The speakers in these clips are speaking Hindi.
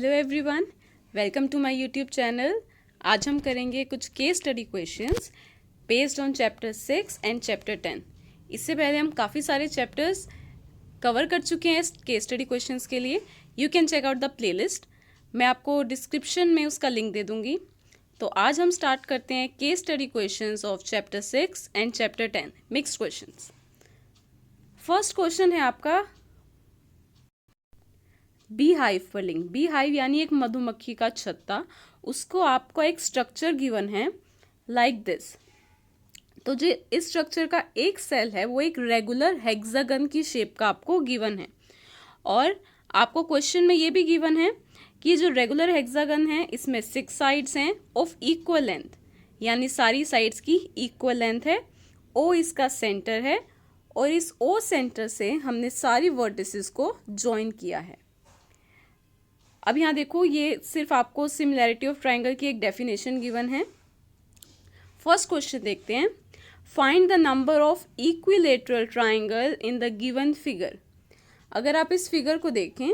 Hello everyone, welcome to my YouTube channel. आज हम करेंगे कुछ case study questions based on chapter 6 and chapter 10। इससे पहले हम काफ़ी सारे चैप्टर्स कवर कर चुके हैं इस केस स्टडी क्वेश्चंस के लिए। You can check out the playlist, मैं आपको डिस्क्रिप्शन में उसका लिंक दे दूंगी। तो आज हम स्टार्ट करते हैं case study questions of chapter 6 and chapter 10 mixed questions. First question है आपका बी हाइव पर लिंक। बी हाइव यानी एक मधुमक्खी का छत्ता, उसको आपको एक स्ट्रक्चर गिवन है लाइक दिस। तो जो इस स्ट्रक्चर का एक सेल है वो एक रेगुलर हेक्सागन की शेप का आपको गिवन है, और आपको क्वेश्चन में ये भी गिवन है कि जो रेगुलर हेक्सागन है इसमें 6 साइड्स हैं ऑफ इक्वल लेंथ, यानी सारी साइड्स की इक्वल लेंथ है। ओ इसका सेंटर है और इस ओ सेंटर से हमने सारी वर्टिसेस को ज्वाइन किया है। अब यहाँ देखो, ये सिर्फ आपको सिमिलैरिटी ऑफ ट्राइंगल की एक डेफिनेशन गिवन है। फर्स्ट क्वेश्चन देखते हैं, find the number of equilateral triangle in the given figure. अगर आप इस फिगर को देखें,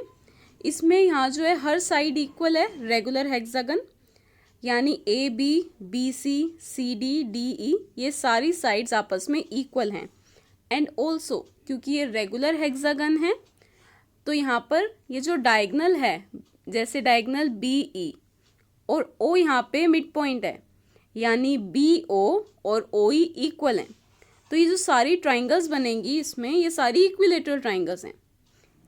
इसमें यहाँ जो है हर साइड इक्वल है, रेगुलर हेक्सागन, यानी A B, B C, C D, D E, ये सारी साइड्स आपस में इक्वल हैं। एंड ऑल्सो क्योंकि ये रेगुलर हेक्सागन है तो यहाँ पर ये जो डायगनल है, जैसे डायगनल बी ई और ओ यहाँ पे मिड पॉइंट है, यानी बी ओ और ओ ई इक्वल हैं। तो ये जो सारी ट्राइंगल्स बनेंगी इसमें, ये सारी इक्विलेटरल ट्राइंगल्स हैं।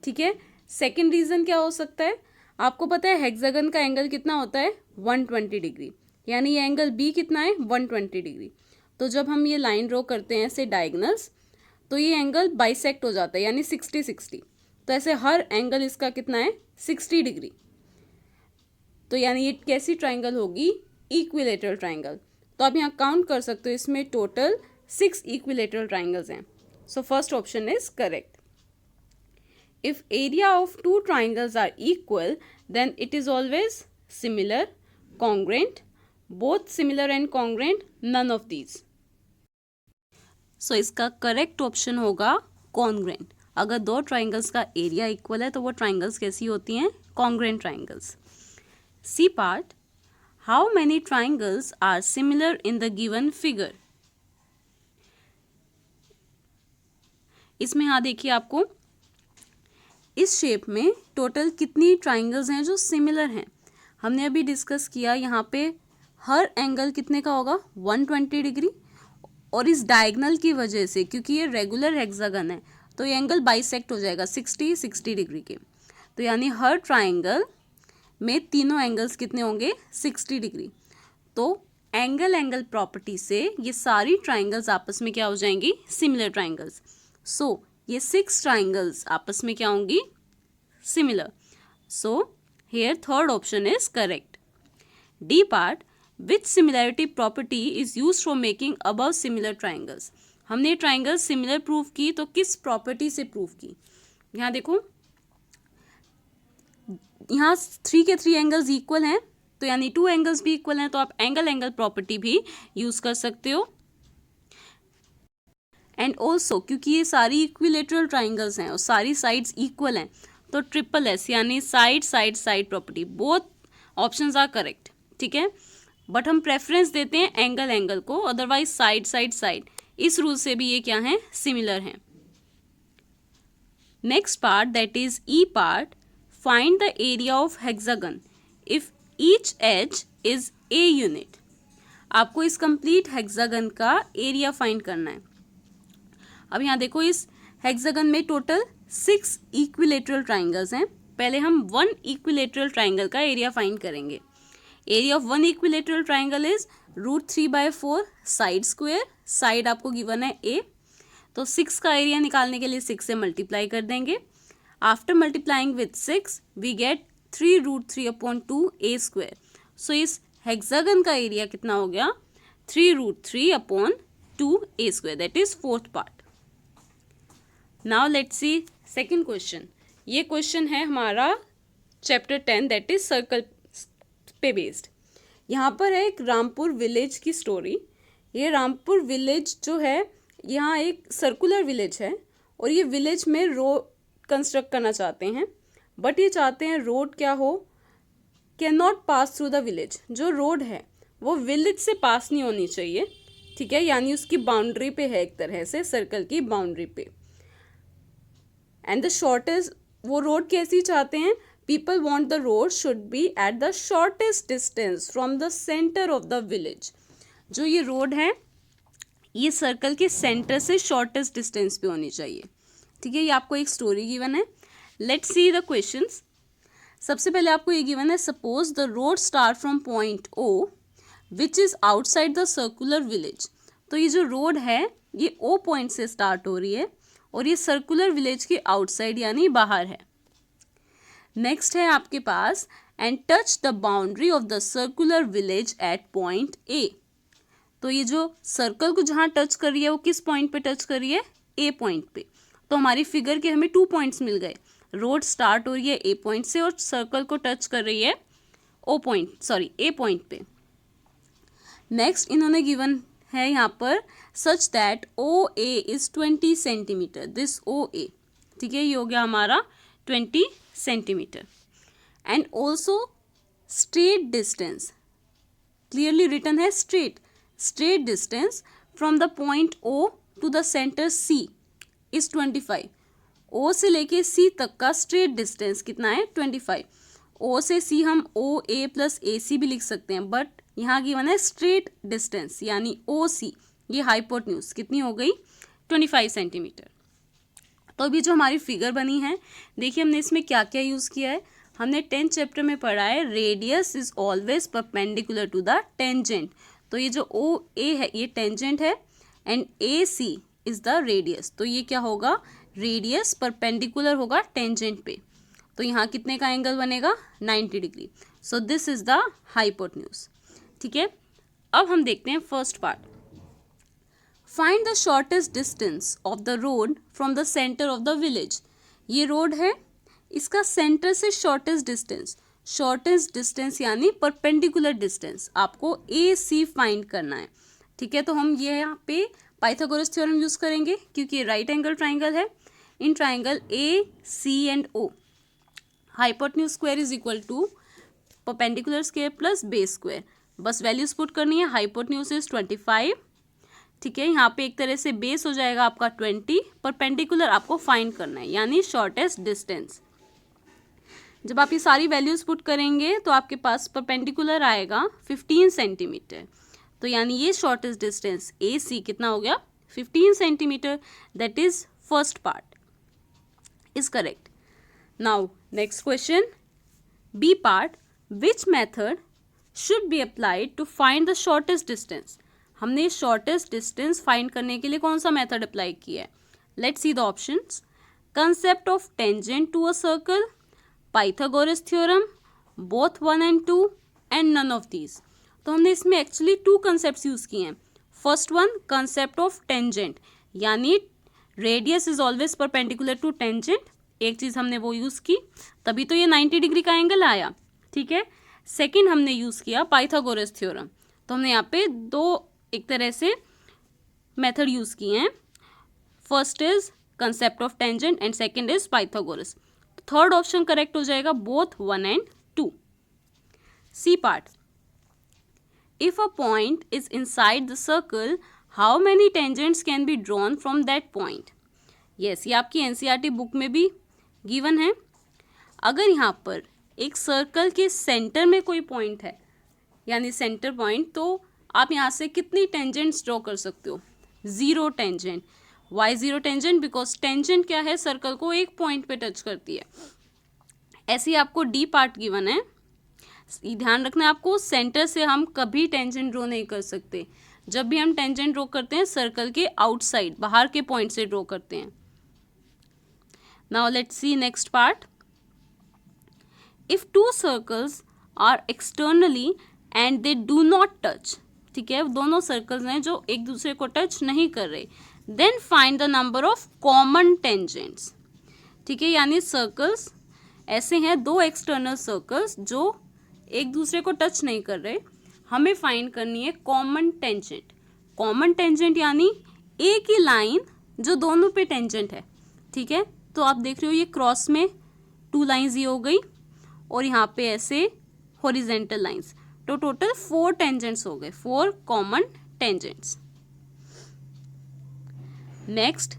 ठीक है। सेकंड रीज़न क्या हो सकता है, आपको पता है हेक्सागन का एंगल कितना होता है 120 डिग्री, यानी ये एंगल बी कितना है 120 डिग्री। तो जब हम ये लाइन ड्रॉ करते हैं ऐसे डायगनल्स, तो ये एंगल बाइसेक्ट हो जाता है, यानी 60-60। तो ऐसे हर एंगल इसका कितना है 60 डिग्री। तो यानी ये कैसी ट्राइंगल होगी, इक्विलेटरल ट्राइंगल। तो आप यहाँ काउंट कर सकते हो, इसमें टोटल 6 इक्विलेटरल ट्राइंगल्स हैं। So first option is correct. If area of 2 triangles are equal then it is always similar, congruent, both similar and congruent, none of these. So इसका करेक्ट ऑप्शन होगा कॉन्ग्रेंट। अगर 2 ट्राइंगल्स का एरिया इक्वल है तो वो ट्राइंगल्स कैसी होती हैं, congruent triangles. C part, how many triangles are similar in the given figure? इसमें यहाँ देखिए, आपको इस शेप में टोटल कितनी ट्राइंगल्स हैं जो सिमिलर हैं। हमने अभी डिस्कस किया, यहाँ पे हर एंगल कितने का होगा 120 डिग्री, और इस डायगनल की वजह से क्योंकि ये रेगुलर हेक्सागन है तो ये एंगल बाइसेक्ट हो जाएगा 60-60 डिग्री के। तो यानी हर ट्राइंगल में तीनों एंगल्स कितने होंगे 60 डिग्री। तो एंगल प्रॉपर्टी से ये सारी ट्राइंगल्स आपस में क्या हो जाएंगी, सिमिलर ट्राइंगल्स। सो ये 6 ट्राइंगल्स आपस में क्या होंगी, similar. So here third option is correct. D part, which similarity property is used for making above similar triangles. हमने ट्राइंगल्स सिमिलर प्रूव की तो किस प्रॉपर्टी से प्रूव की, यहाँ देखो, यहाँ 3 के 3 एंगल्स इक्वल हैं, तो यानी 2 एंगल्स भी इक्वल हैं, तो आप एंगल प्रॉपर्टी भी यूज कर सकते हो। एंड ऑल्सो क्योंकि ये सारी इक्विलेटरल ट्राइंगल्स हैं और सारी साइड्स इक्वल हैं, तो ट्रिपल एस यानी side side side property, both options are correct. ठीक है, बट हम प्रेफरेंस देते हैं एंगल को, अदरवाइज साइड साइड साइड, इस रूल से भी ये क्या है, सिमिलर हैं। Next part, that is E part, find the area of hexagon if each edge is a unit। आपको इस कंप्लीट हेक्सागन का एरिया फाइंड करना है। अब यहाँ देखो, इस हेक्सागन में टोटल 6 इक्विलेटरल ट्राइंगल्स हैं। पहले हम 1 इक्विलेटरल ट्राइंगल का एरिया फाइंड करेंगे। Area of 1 equilateral triangle is √3/4 side square, side आपको गिवन है a, तो 6 का एरिया निकालने के लिए 6 से मल्टीप्लाई कर देंगे। After multiplying with 6, we get 3√3/2 a square. So इस हेक्सागन का एरिया कितना हो गया, 3√3/2 a square. That is fourth part. Now let's see second question. ये क्वेश्चन है हमारा चैप्टर 10, that is सर्कल पे बेस्ड। यहाँ पर है एक रामपुर विलेज की स्टोरी। ये रामपुर विलेज जो है, यहाँ एक सर्कुलर विलेज है और ये विलेज में रोड कंस्ट्रक्ट करना चाहते हैं, बट ये चाहते हैं रोड क्या हो, can not pass through the village, जो रोड है वो विलेज से पास नहीं होनी चाहिए, ठीक है, यानी उसकी बाउंड्री पे है, एक तरह से सर्कल की बाउंड्री पे। एंड द शॉर्टेस्ट, वो रोड कैसी चाहते हैं, people want the road should be at the shortest distance from the centre of the village. जो ये रोड है ये सर्कल के सेंटर से शॉर्टेस्ट डिस्टेंस पे होनी चाहिए, ठीक है। ये आपको एक स्टोरी गिवन है। Let's see the questions. सबसे पहले आपको ये गिवन है, suppose the road start from point O which is outside the circular village. तो ये जो रोड है ये ओ पॉइंट से स्टार्ट हो रही है और ये सर्कुलर विलेज के आउटसाइड यानी बाहर है। नेक्स्ट है आपके पास, and touch the boundary of the circular village at point A. तो ये जो सर्कल को जहाँ टच कर रही है वो किस पॉइंट पे टच कर रही है, ए पॉइंट पे। तो हमारी फिगर के हमें 2 पॉइंट्स मिल गए, रोड स्टार्ट हो रही है ए पॉइंट से और सर्कल को टच कर रही है ए पॉइंट पे। नेक्स्ट इन्होंने गिवन है यहाँ पर, such that O A is 20 centimetre, this O A, ठीक है, ये हो गया हमारा 20 centimetre. And also straight distance, clearly written है straight distance from the point O to the centre C is 25। O से लेके सी तक का स्ट्रेट डिस्टेंस कितना है, 25। ओ से सी हम ओ ए प्लस ए सी भी लिख सकते हैं, बट यहाँ गिवन है स्ट्रेट डिस्टेंस यानी ओ सी, ये हाइपोटेन्यूज कितनी हो गई, 25 सेंटीमीटर। तो अभी जो हमारी फिगर बनी है, देखिए हमने इसमें क्या क्या यूज़ किया है। हमने 10th चैप्टर में पढ़ा है radius is always perpendicular to the tangent. तो ये जो ओ ए है ये टेंजेंट है and A C is the radius. तो ये क्या होगा, रेडियस परपेंडिकुलर होगा टेंजेंट पे। तो यहाँ कितने का एंगल बनेगा, 90 degree. So this is the hypotenuse, ठीक है। अब हम देखते हैं first part. Find the shortest distance of the road from the centre of the village. ये रोड है, इसका सेंटर से शॉर्टेस्ट डिस्टेंस यानी परपेंडिकुलर डिस्टेंस आपको ए सी फाइंड करना है, ठीक है। तो हम ये यहाँ पे पाइथागोरस थ्योरम यूज करेंगे क्योंकि ये राइट एंगल ट्राइंगल है। In triangle A C and O, hypotenuse square is equal to perpendicular square plus base square. बस वैल्यूज पुट करनी है, हाइपोटेन्यूज इज 25, ठीक है। यहाँ पे एक तरह से बेस हो जाएगा आपका 20, परपेंडिकुलर आपको फाइंड करना है यानी शॉर्टेस्ट डिस्टेंस। जब आप ये सारी वैल्यूज पुट करेंगे तो आपके पास परपेंडिकुलर आएगा 15 सेंटीमीटर। तो यानी ये शॉर्टेस्ट डिस्टेंस ए सी कितना हो गया, 15 centimetre. That is first part is correct. Now next question, B part, which method should be applied to find the shortest distance. हमने शॉर्टेस्ट डिस्टेंस फाइंड करने के लिए कौन सा मेथड अप्लाई किया है। Let's see the options. Concept of tangent to a circle, Pythagoras theorem, both 1 and 2 and none of these. तो हमने इसमें एक्चुअली 2 कंसेप्ट यूज किए हैं। First one, concept of tangent यानी radius is always perpendicular to tangent, एक चीज हमने वो यूज की, तभी तो ये 90 डिग्री का एंगल आया, ठीक है। सेकंड हमने यूज किया पाइथागोरस थ्योरम। तो हमने यहाँ पे 2 एक तरह से मेथड यूज किए हैं। First is concept of tangent and second is Pythagoras. Third option correct हो जाएगा, both 1 and 2। C part, if a point is inside the circle how many tangents can be drawn from that point. Yes, ये आपकी एनसीईआरटी बुक में भी गिवन है। अगर यहाँ पर एक सर्कल के सेंटर में कोई पॉइंट है यानी सेंटर पॉइंट, तो आप यहाँ से कितनी टेंजेंट्स ड्रॉ कर सकते हो, 0 tangent. Why 0 tangent, because tangent क्या है, सर्कल को एक पॉइंट पे टच करती है। ऐसे ही आपको डी पार्ट गिवन है, ध्यान रखना है आपको, सेंटर से हम कभी टेंजेंट ड्रॉ नहीं कर सकते। जब भी हम टेंजेंट ड्रॉ करते हैं सर्कल के आउटसाइड बाहर के पॉइंट से ड्रॉ करते हैं। Now let's see next part. If 2 circles are externally and they do not touch, ठीक है, दोनों सर्कल्स हैं जो एक दूसरे को टच नहीं कर रहे, then find the number of common tangents, ठीक है। यानी सर्कल्स ऐसे हैं, 2 एक्सटर्नल सर्कल्स जो एक दूसरे को टच नहीं कर रहे, हमें फाइंड करनी है कॉमन टेंजेंट। कॉमन टेंजेंट यानी एक ही लाइन जो दोनों पे टेंजेंट है, ठीक है। तो आप देख रहे हो ये क्रॉस में 2 लाइंस ये हो गई और यहाँ पे ऐसे हॉरिजेंटल लाइंस। तो टोटल 4 टेंजेंट्स हो गए, 4 कॉमन टेंजेंट्स। नेक्स्ट,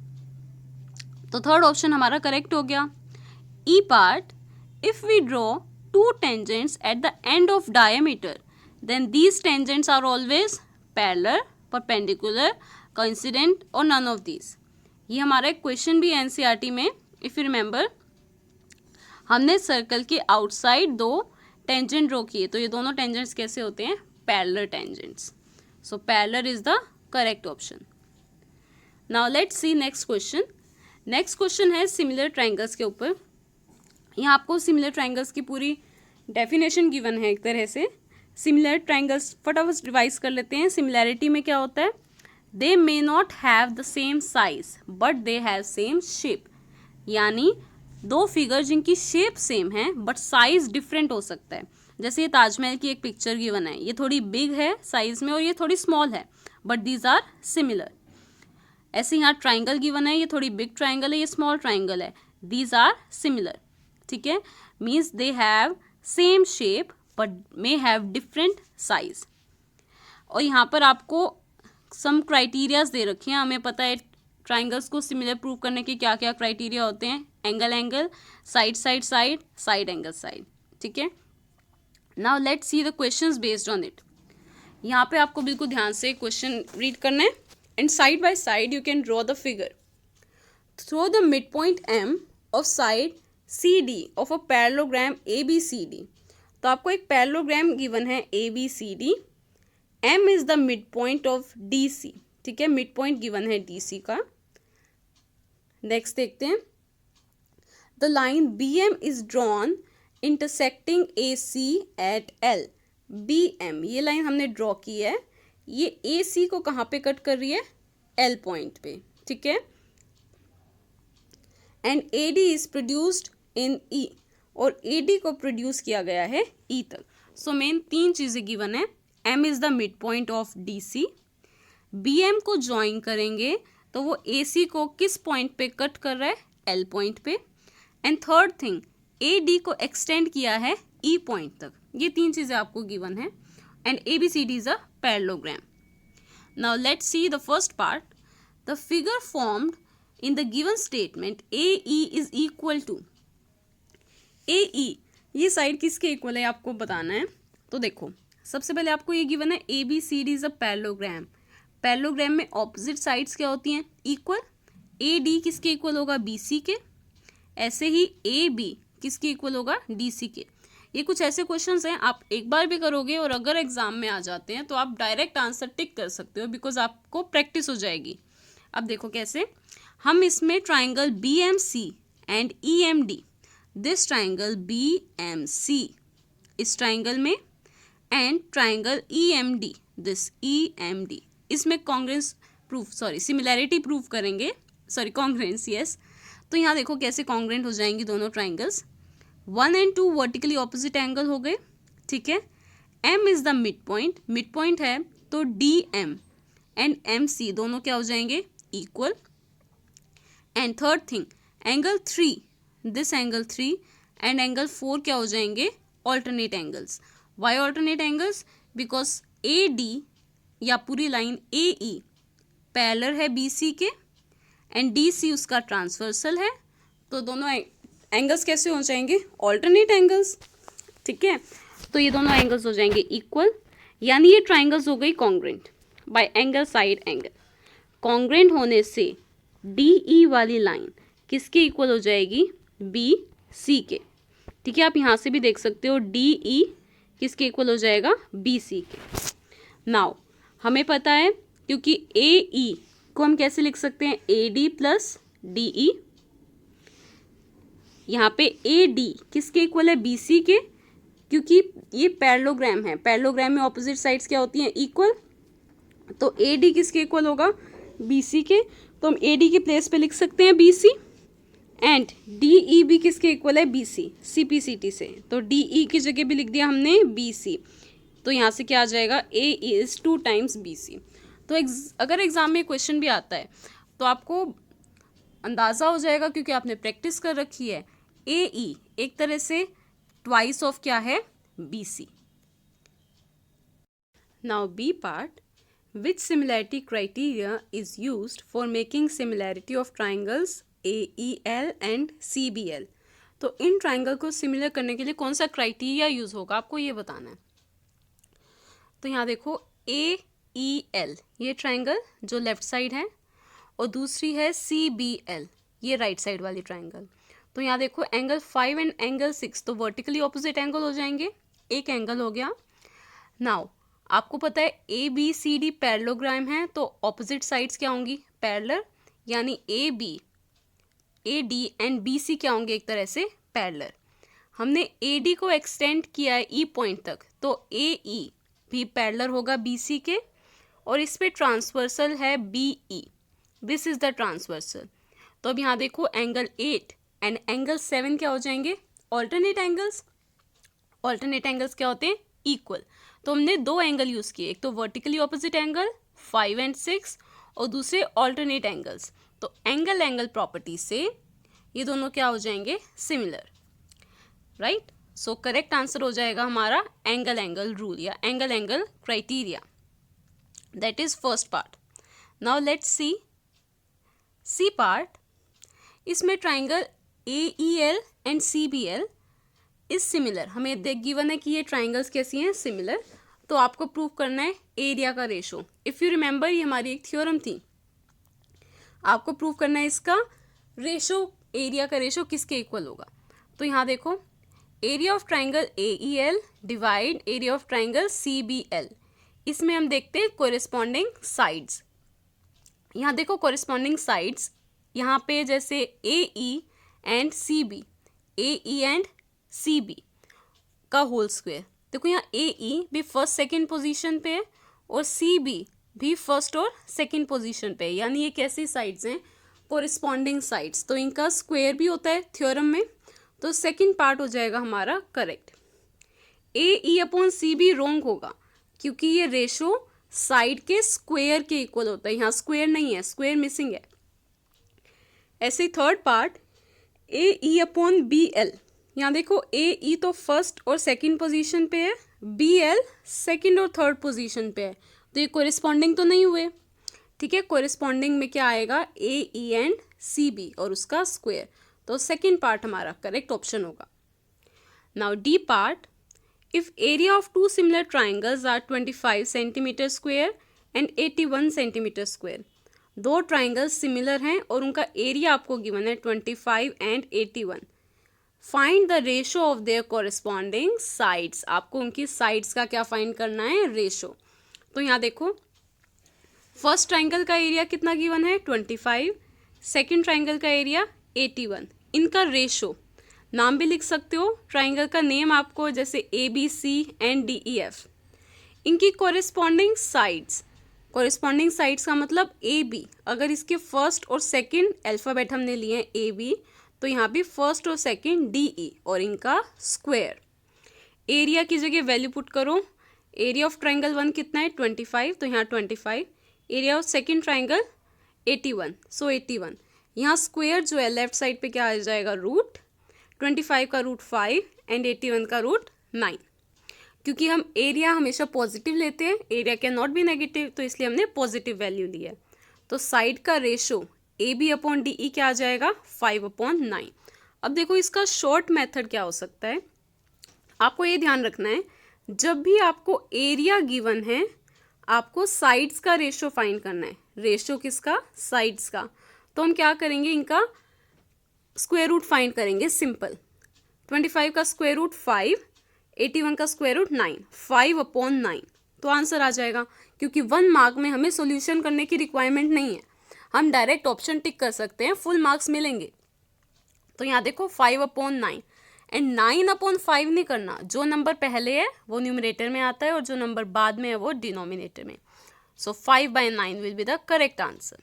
तो थर्ड ऑप्शन हमारा करेक्ट हो गया। E part, if we draw 2 tangents at the end of diameter then these tangents are always parallel, perpendicular, coincident और नन ऑफ दीज। ये हमारा एक क्वेश्चन भी है एनसीईआरटी में। इफ यू रिमेंबर, हमने सर्कल के आउटसाइड 2 टेंजेंट ड्रॉ किए, तो ये दोनों टेंजेंट्स कैसे होते हैं? Parallel tangents. So parallel is the correct option. Now let's see next question. Next question है सिमिलर ट्रायंगल्स के ऊपर। यहाँ आपको सिमिलर ट्रायंगल्स की पूरी डेफिनेशन गिवन है एक तरह से। सिमिलर ट्रायंगल्स फटाफट रिवाइज कर लेते हैं। सिमिलैरिटी में क्या होता है? They may not have the same size but they have same shape, यानी 2 फिगर जिनकी शेप सेम है बट साइज डिफरेंट हो सकता है। जैसे ये ताजमहल की एक पिक्चर गिवन है, ये थोड़ी बिग है साइज में और ये थोड़ी स्मॉल है, बट दीज आर सिमिलर। ऐसे यहाँ ट्राइंगल गिवन है, ये थोड़ी बिग ट्राइंगल है, ये स्मॉल ट्राइंगल है, दीज आर सिमिलर। ठीक है, means they have same shape but may have different size. और यहाँ पर आपको सम क्राइटेरियाज दे रखे हैं। हमें पता है ट्राइंगल्स को सिमिलर प्रूव करने के क्या क्या क्राइटेरिया होते हैं। Angle angle, side side side, side angle side. ठीक है, now let's see the questions based on it. यहाँ पे आपको बिल्कुल ध्यान से क्वेश्चन रीड करना है and side by side you can draw the figure. Through the mid point M of side C D of a parallelogram A B C D. तो आपको एक पैरेललोग्राम गिवन है A B C D, M is the mid point of D C. ठीक है, मिड पॉइंट गिवन है डी सी का। नेक्स्ट देखते हैं, the line B M is drawn intersecting A C at L. B M, ये लाइन हमने ड्रॉ की है, ये ए सी को कहाँ पे कट कर रही है? एल पॉइंट पे। ठीक है, and A D is produced in E, और ए डी को प्रोड्यूस किया गया है ई तक। सो मेन 3 चीज़ें गिवन है। M is the mid point of D C, B M को ज्वाइन करेंगे तो वो ए सी को किस पॉइंट पे कट कर रहा है? एल पॉइंट पे। And third thing, A D को एक्सटेंड किया है ई पॉइंट तक। ये 3 चीज़ें आपको गिवन है and A B C D is a parallelogram. Now let's see the first part. The figure formed in the given statement A E is equal to. A E, ये साइड किसके इक्वल है आपको बताना है। तो देखो, सबसे पहले आपको ये गिवन है A B C D is a parallelogram. Parallelogram में ऑपोजिट साइड्स क्या होती हैं? इक्वल। ए डी किसके इक्वल होगा? बी सी के। ऐसे ही ए बी किसके इक्वल होगा? डी सी के। ये कुछ ऐसे क्वेश्चंस हैं, आप एक बार भी करोगे और अगर एग्जाम में आ जाते हैं तो आप डायरेक्ट आंसर टिक कर सकते हो, बिकॉज आपको प्रैक्टिस हो जाएगी। अब देखो कैसे, हम इसमें triangle B M C and E M D, this triangle B M C इस ट्राइंगल में, and triangle E M D, this E M D, इसमें कॉन्ग्रेंस प्रूफ, सिमिलैरिटी प्रूफ करेंगे, कॉन्ग्रेंस, यस। तो यहाँ देखो कैसे कॉन्ग्रेंट हो जाएंगी दोनों triangles. 1 and 2 vertically opposite angle हो गए। ठीक है, M is the mid point, mid point है तो डी एम एंड एम सी दोनों क्या हो जाएंगे? Equal. And third thing, angle 3, this angle 3 and angle 4 क्या हो जाएंगे? Alternate angles. Why alternate angles? Because A D या पूरी लाइन ए ई पैरेलल है बी सी के एंड डी सी उसका ट्रांसवर्सल है, तो दोनों एंगल्स कैसे हो जाएंगे? Alternate angles. ठीक है, तो ये दोनों एंगल्स हो जाएंगे इक्वल, यानी ये ट्राइंगल्स हो गई congruent bye angle side angle. Congruent होने से डी ई वाली लाइन किसके इक्वल हो जाएगी? बी सी के। ठीक है, आप यहाँ से भी देख सकते हो डी ई किसके इक्वल हो जाएगा? बी सी के। नाउ हमें पता है, क्योंकि ए ई को हम कैसे लिख सकते हैं? A D plus D E. यहाँ पे ए डी किसके इक्वल है? बी सी के, क्योंकि ये पैरेललोग्राम है, पैरेललोग्राम में ऑपोजिट साइड्स क्या होती हैं? इक्वल। तो ए डी किसके इक्वल होगा? बी सी के, तो हम ए डी की प्लेस पे लिख सकते हैं B C, and D E भी किसके इक्वल है? B C, C P C T से, तो डी ई की जगह भी लिख दिया हमने बी सी। तो यहाँ से क्या आ जाएगा? ए इज 2 times बी सी। तो अगर एग्जाम में क्वेश्चन भी आता है तो आपको अंदाज़ा हो जाएगा, क्योंकि आपने प्रैक्टिस कर रखी है। ए ई एक तरह से ट्वाइस ऑफ क्या है? BC. Now B part. Which similarity criteria is used for making similarity of triangles AEL and CBL? तो इन ट्राइंगल को सिमिलर करने के लिए कौन सा क्राइटेरिया यूज होगा आपको ये बताना है. तो यहाँ देखो AEL ये ट्राइंगल जो लेफ्ट साइड है और दूसरी है CBL ये राइट साइड वाली ट्राइंगल. तो यहाँ देखो एंगल 5 एंड एंगल 6 तो वर्टिकली ऑपोजिट एंगल हो जाएंगे. एक एंगल हो गया. नाउ आपको पता है ABCD पैरेललोग्राम है तो ऑपोजिट साइड्स क्या होंगी पैरेलल, यानी AB AD एंड BC क्या होंगे एक तरह से पैरेलल. हमने AD को एक्सटेंड किया है E पॉइंट तक तो AE भी पैरेलल होगा BC के और इस पे ट्रांसवर्सल है BE. This is the transversal. तो अब यहाँ देखो एंगल 8 एंड एंगल 7 क्या हो जाएंगे ऑल्टरनेट एंगल्स. ऑल्टरनेट एंगल्स क्या होते हैं इक्वल. तो हमने दो एंगल यूज किए, एक तो वर्टिकली ऑपोजिट एंगल 5 एंड 6 और दूसरे ऑल्टरनेट एंगल्स. तो एंगल एंगल प्रॉपर्टी से ये दोनों क्या हो जाएंगे similar, right. So correct answer हो जाएगा हमारा एंगल एंगल रूल या angle angle criteria. That is first part. Now let's see C part. इसमें triangle AEL and CBL is similar. हमें देख गिवन है कि ये ट्राइंगल्स कैसी हैं सिमिलर. तो आपको प्रूव करना है एरिया का रेशो. इफ़ यू रिमेंबर ये हमारी एक थ्योरम थी. आपको प्रूव करना है इसका रेशो, एरिया का रेशो किसके इक्वल होगा. तो यहाँ देखो area of triangle AEL divide area of triangle CBL. इसमें हम देखते हैं कोरिस्पॉन्डिंग साइड्स. यहाँ देखो कोरिस्पॉन्डिंग साइड्स यहाँ पे जैसे AE and CB, AE and CB का होल स्क्वायर. देखो यहाँ AE भी फर्स्ट सेकंड पोजीशन पे है और CB भी फर्स्ट और सेकंड पोजीशन पे है, यानी ये कैसी साइड्स हैं कोरिस्पॉन्डिंग साइड्स. तो इनका स्क्वायर भी होता है थ्योरम में. तो सेकंड पार्ट हो जाएगा हमारा correct. AE upon CB wrong होगा क्योंकि ये रेशो साइड के स्क्वायर के इक्वल होता है. यहाँ स्क्वायर नहीं है, स्क्वायर मिसिंग है. ऐसे third part AE upon BL. यहाँ देखो AE तो फर्स्ट और सेकंड पोजीशन पे है, BL सेकंड और थर्ड पोजीशन पे है. तो ये कोरिस्पॉन्डिंग तो नहीं हुए. ठीक है, कोरिस्पॉन्डिंग में क्या आएगा AE एंड CB और उसका स्क्वायर. तो सेकंड पार्ट हमारा करेक्ट ऑप्शन होगा. Now D part. If area of two similar triangles are 25 centimetre square and 81 centimetre square. दो ट्राइंगल्स सिमिलर हैं और उनका एरिया आपको गिवन है 25 and 81. Find the ratio of their corresponding sides. आपको उनकी साइड्स का क्या फाइंड करना है रेशो. तो यहाँ देखो फर्स्ट ट्राइंगल का एरिया कितना गिवन है 25, सेकंड ट्राइंगल का एरिया 81. इनका रेशो नाम भी लिख सकते हो. ट्राइंगल का नेम आपको जैसे ABC एंड DEF. इनकी कॉरेस्पॉन्डिंग साइड्स. कॉरेस्पॉन्डिंग साइड्स का मतलब AB. अगर इसके फर्स्ट और सेकंड अल्फ़ाबेट हमने लिए हैं AB तो यहाँ भी फर्स्ट और सेकंड DE और इनका स्क्वायर. एरिया की जगह वैल्यू पुट करो. एरिया ऑफ ट्राइंगल 1 कितना है 25 तो यहाँ 25. एरिया ऑफ सेकंड ट्राइंगल 81 सो 81. यहाँ स्क्वायर जो है लेफ्ट साइड पे क्या आ जाएगा रूट 25 का रूट 5 एंड 81 का रूट 9. क्योंकि हम एरिया हमेशा पॉजिटिव लेते हैं, area can not be negative, तो इसलिए हमने पॉजिटिव वैल्यू ली है. तो साइड का रेशो AB अपॉन DE क्या आ जाएगा 5/9. अब देखो इसका शॉर्ट मेथड क्या हो सकता है. आपको ये ध्यान रखना है जब भी आपको एरिया गिवन है आपको साइड्स का रेशो फाइंड करना है. रेशो किसका साइड्स का. तो हम क्या करेंगे इनका स्क्वायर रूट फाइंड करेंगे. सिंपल 25 का स्क्वायर रूट 5, 81 का स्क्वायर रूट 9, 5/9. तो आंसर आ जाएगा. क्योंकि 1 मार्क में हमें सॉल्यूशन करने की रिक्वायरमेंट नहीं है, हम डायरेक्ट ऑप्शन टिक कर सकते हैं, फुल मार्क्स मिलेंगे. तो यहाँ देखो 5/9 एंड 9/5 नहीं करना. जो नंबर पहले है वो न्यूमरेटर में आता है और जो नंबर बाद में है वो डिनोमिनेटर में. सो 5/9 will be the correct answer.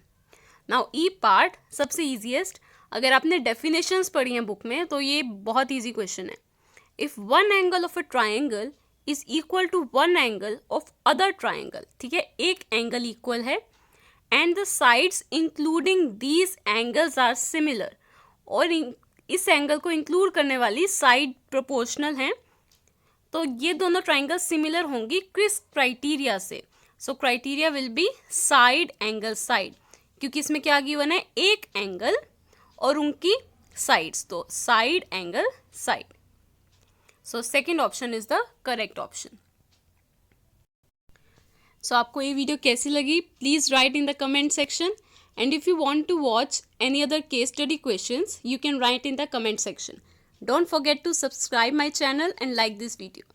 Now E part सबसे ईजीएस्ट. अगर आपने डेफिनेशंस पढ़ी हैं बुक में तो ये बहुत ईजी क्वेश्चन है. If one angle of a triangle is equal to one angle of other triangle. ठीक है, एक एंगल इक्वल है and the sides including these angles are similar. और इस एंगल को इंक्लूड करने वाली साइड प्रोपोर्शनल हैं तो ये दोनों ट्राइंगल सिमिलर होंगी किस क्राइटेरिया से? So criteria will be side angle side, क्योंकि इसमें क्या गिवन है, एक एंगल और उनकी साइड्स, तो side angle side. So second option is the correct option. So आपको ये वीडियो कैसी लगी, please write in the comment section, and if you want to watch any other case study questions, you can write in the comment section. Don't forget to subscribe my channel and like this video.